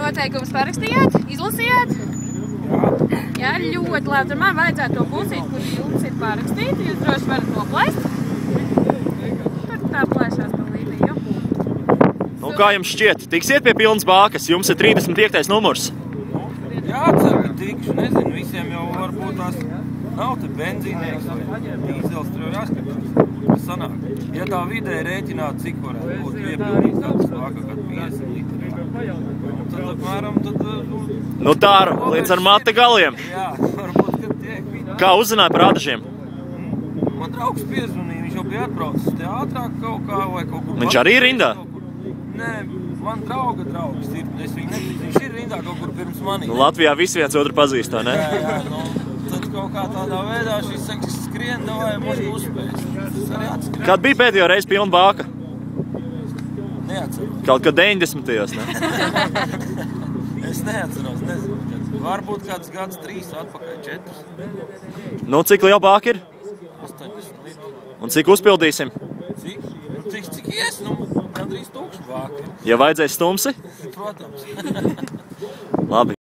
noteikumus parakstījāt? Izlasījāt? Jā, ļoti labi. Tad man vajadzētu to pusīt, kur jums ir parakstīti. Jūs droši varat noplēst. Tur tā plēšās pa līniju. Nu, kā jums šķiet? Tiksiet pie pilnas bākas? Jums ir 35. numurs. Jācer, ka tikšu. Nezinu, visiem jau varbūt tās nav te benzīnieks vai dīzels. Tur jau jāskatās. Tas sanāk. Ja tā vidē rēķināt, cik varētu būt piepildīt katrs bāka, kad 50 litri. Tad apmēram Nu tā, līdz ar mate galiem. Jā, varbūt, ka tiek vidē. Kā uzzināja par ādažiem? Man draugs piezvanīja, viņš jau bija atbraucis teātrāk kaut kā vai kaut kur. Viņš arī ir rindā? Nē, man drauga draugs ir. Es viņu neticu, viņš ir rindā kaut kur pirms manī. Nu, Latvijā visi viens otru pazīst, vai ne? Jā, nu, tad kaut kā tādā veidā šis saka, skrien, davai, mums uzspējas. Tas arī atskrien. Kad bija pēdējo reizi pilna bāka? Neatceros. Kaut kad 90. ne? Es neatceros, nezinu. Varbūt kāds gads 3 atpakaļ, 4. Nu, cik liela bāka ir? 80 litri. Un cik uzpildīsim? Cik ies? Nu, gandrīz 1000 bāki. Ja vajadzēs stumsi? Protams. Labi.